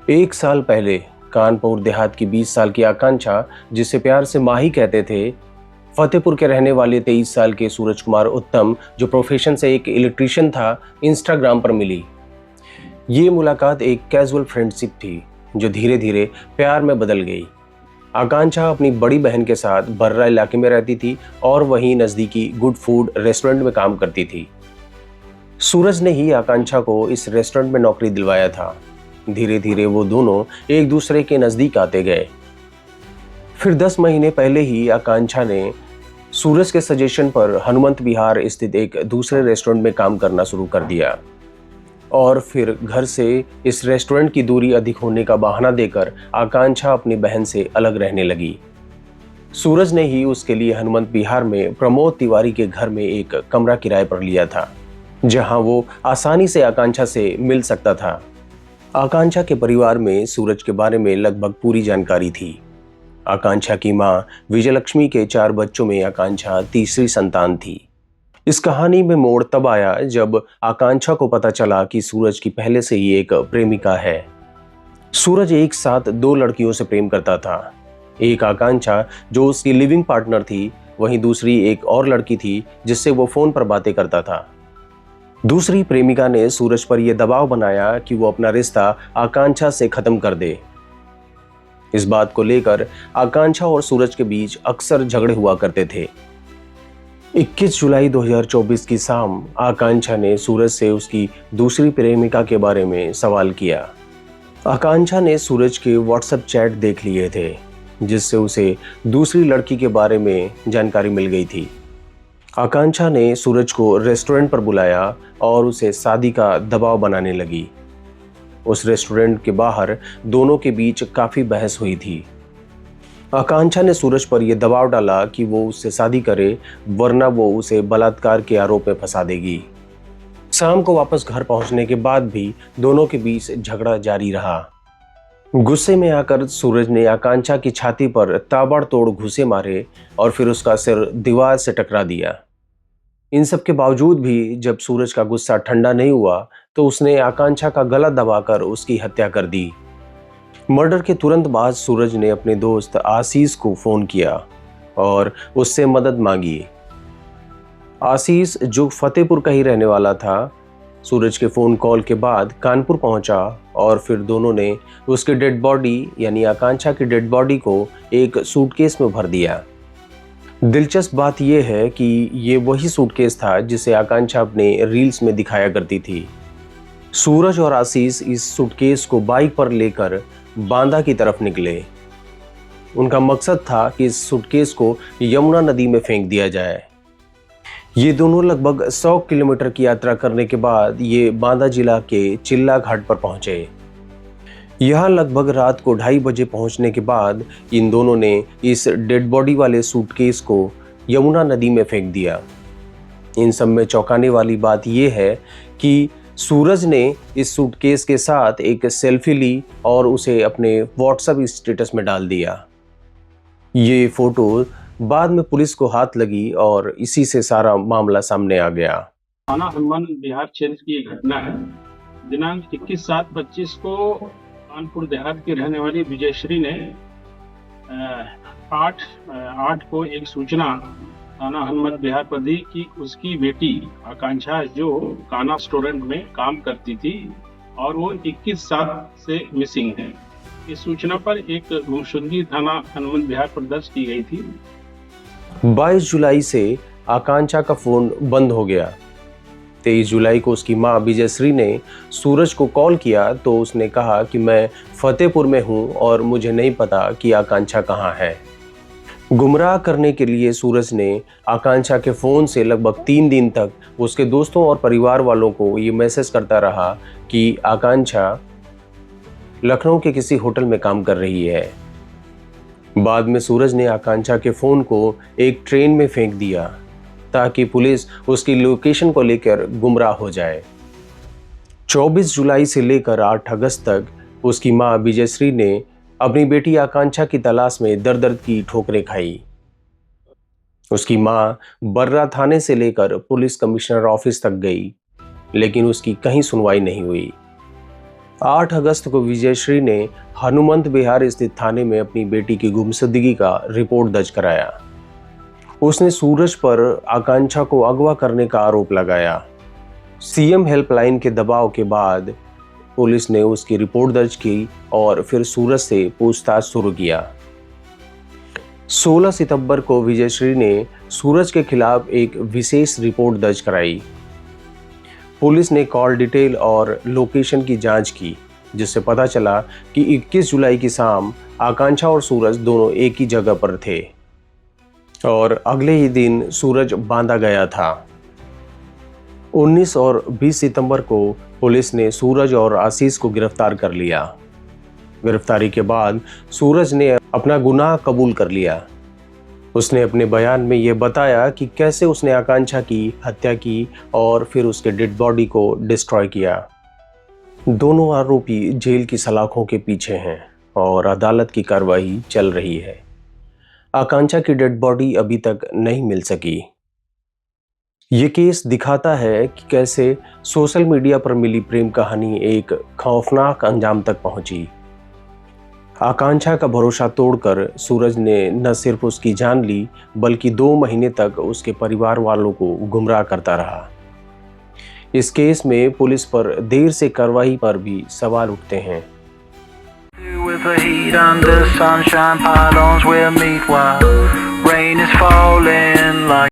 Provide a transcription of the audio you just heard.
एक साल पहले कानपुर देहात की 20 साल की आकांक्षा, जिसे प्यार से माही कहते थे, फतेहपुर के रहने वाले 23 साल के सूरज कुमार उत्तम, जो प्रोफेशन से एक इलेक्ट्रीशियन था, इंस्टाग्राम पर मिली। ये मुलाकात एक कैजुअल फ्रेंडशिप थी जो धीरे धीरे प्यार में बदल गई। आकांक्षा अपनी बड़ी बहन के साथ बर्रा इलाके में रहती थी और वहीं नजदीकी गुड फूड रेस्टोरेंट में काम करती थी। सूरज ने ही आकांक्षा को इस रेस्टोरेंट में नौकरी दिलवाया था। धीरे धीरे वो दोनों एक दूसरे के नजदीक आते गए। फिर 10 महीने पहले ही आकांक्षा ने सूरज के सजेशन पर हनुमंत विहार स्थित एक दूसरे रेस्टोरेंट में काम करना शुरू कर दिया। और फिर घर से इस रेस्टोरेंट की दूरी अधिक होने का बहाना देकर आकांक्षा अपनी बहन से अलग रहने लगी। सूरज ने ही उसके लिए हनुमंत विहार में प्रमोद तिवारी के घर में एक कमरा किराए पर लिया था, जहां वो आसानी से आकांक्षा से मिल सकता था। आकांक्षा के परिवार में सूरज के बारे में लगभग पूरी जानकारी थी। आकांक्षा की मां विजयलक्ष्मी के 4 बच्चों में आकांक्षा तीसरी संतान थी। इस कहानी में मोड़ तब आया जब आकांक्षा को पता चला कि सूरज की पहले से ही एक प्रेमिका है। सूरज एक साथ 2 लड़कियों से प्रेम करता था। एक आकांक्षा जो उसकी लिविंग पार्टनर थी, वहीं दूसरी एक और लड़की थी जिससे वो फोन पर बातें करता था। दूसरी प्रेमिका ने सूरज पर यह दबाव बनाया कि वो अपना रिश्ता आकांक्षा से खत्म कर दे। इस बात को लेकर आकांक्षा और सूरज के बीच अक्सर झगड़े हुआ करते थे। 21 जुलाई 2024 की शाम आकांक्षा ने सूरज से उसकी दूसरी प्रेमिका के बारे में सवाल किया। आकांक्षा ने सूरज के व्हाट्सएप चैट देख लिए थे, जिससे उसे दूसरी लड़की के बारे में जानकारी मिल गई थी। आकांक्षा ने सूरज को रेस्टोरेंट पर बुलाया और उसे शादी का दबाव बनाने लगी। उस रेस्टोरेंट के बाहर दोनों के बीच काफी बहस हुई थी। आकांक्षा ने सूरज पर यह दबाव डाला कि वो उससे शादी करे, वरना वो उसे बलात्कार के आरोप में फंसा देगी। शाम को वापस घर पहुंचने के बाद भी दोनों के बीच झगड़ा जारी रहा। गुस्से में आकर सूरज ने आकांक्षा की छाती पर ताबड़तोड़ घूंसे मारे और फिर उसका सिर दीवार से टकरा दिया। इन सब के बावजूद भी जब सूरज का गुस्सा ठंडा नहीं हुआ तो उसने आकांक्षा का गला दबाकर उसकी हत्या कर दी। मर्डर के तुरंत बाद सूरज ने अपने दोस्त आशीष को फोन किया और उससे मदद मांगी। आशीष, जो फतेहपुर का ही रहने वाला था, सूरज के फोन कॉल के बाद कानपुर पहुंचा और फिर दोनों ने उसके डेड बॉडी यानी आकांक्षा की डेड बॉडी को एक सूटकेस में भर दिया। दिलचस्प बात यह है कि ये वही सूटकेस था जिसे आकांक्षा अपने रील्स में दिखाया करती थी। सूरज और आशीष इस सूटकेस को बाइक पर लेकर बांदा की तरफ निकले। उनका मकसद था कि इस सूटकेस को यमुना नदी में फेंक दिया जाए। ये दोनों लगभग 100 किलोमीटर की यात्रा करने के बाद ये बांदा जिला के चिल्ला घाट पर पहुंचे। यहाँ लगभग रात को 2:30 बजे पहुंचने के बाद इन दोनों ने इस डेड बॉडी वाले सूटकेस को यमुना नदी में फेंक दिया। इन सब में चौंकाने वाली बात यह है कि सूरज ने इस सूटकेस के साथ एक सेल्फी ली और उसे अपने व्हाट्सएप स्टेटस में डाल दिया। ये फोटो बाद में पुलिस को हाथ लगी और इसी से सारा मामला सामने आ गया। थाना हनुमान विहार क्षेत्र की एक घटना है। दिनांक 21/7/25 को कानपुर देहात की रहने वाली विजयश्री ने 8 को एक सूचना थाना हनुमत विहार पर दी कि उसकी बेटी आकांक्षा, जो काना रेस्टोरेंट में काम करती थी और वो 21/7 से मिसिंग है। इस सूचना पर एक गुमशुदगी थाना हनुमत विहार पर दर्ज की गई थी। 22 जुलाई से आकांक्षा का फोन बंद हो गया। 23 जुलाई को उसकी मां विजयश्री ने सूरज को कॉल किया तो उसने कहा कि मैं फतेहपुर में हूं और मुझे नहीं पता कि आकांक्षा कहां है। गुमराह करने के लिए सूरज ने आकांक्षा के फोन से लगभग 3 दिन तक उसके दोस्तों और परिवार वालों को ये मैसेज करता रहा कि आकांक्षा लखनऊ के किसी होटल में काम कर रही है। बाद में सूरज ने आकांक्षा के फोन को एक ट्रेन में फेंक दिया ताकि पुलिस उसकी लोकेशन को लेकर गुमराह हो जाए। 24 जुलाई से लेकर 8 अगस्त तक उसकी मां विजयश्री ने अपनी बेटी आकांक्षा की तलाश में दर दर की ठोकरें खाई। उसकी मां बर्रा थाने से लेकर पुलिस कमिश्नर ऑफिस तक गई, लेकिन उसकी कहीं सुनवाई नहीं हुई। 8 अगस्त को विजयश्री ने हनुमंत विहार स्थित थाने में अपनी बेटी की गुमशुदगी का रिपोर्ट दर्ज कराया। उसने सूरज पर आकांक्षा को अगवा करने का आरोप लगाया। सीएम हेल्पलाइन के दबाव के बाद पुलिस ने उसकी रिपोर्ट दर्ज की और फिर सूरज से पूछताछ शुरू किया। 16 सितंबर को विजयश्री ने सूरज के खिलाफ एक विशेष रिपोर्ट दर्ज कराई। पुलिस ने कॉल डिटेल और लोकेशन की जांच की, जिससे पता चला कि 21 जुलाई की शाम आकांक्षा और सूरज दोनों एक ही जगह पर थे और अगले ही दिन सूरज बांधा गया था। 19 और 20 सितंबर को पुलिस ने सूरज और आशीष को गिरफ्तार कर लिया। गिरफ्तारी के बाद सूरज ने अपना गुनाह कबूल कर लिया। उसने अपने बयान में यह बताया कि कैसे उसने आकांक्षा की हत्या की और फिर उसके डेड बॉडी को डिस्ट्रॉय किया। दोनों आरोपी जेल की सलाखों के पीछे हैं और अदालत की कार्रवाई चल रही है। आकांक्षा की डेड बॉडी अभी तक नहीं मिल सकी। ये केस दिखाता है कि कैसे सोशल मीडिया पर मिली प्रेम कहानी एक खौफनाक अंजाम तक पहुंची। आकांक्षा का भरोसा तोड़कर सूरज ने न सिर्फ उसकी जान ली, बल्कि 2 महीने तक उसके परिवार वालों को गुमराह करता रहा। इस केस में पुलिस पर देर से कार्रवाई पर भी सवाल उठते हैं। With the heat under sunshine, pylons will meet while rain is falling like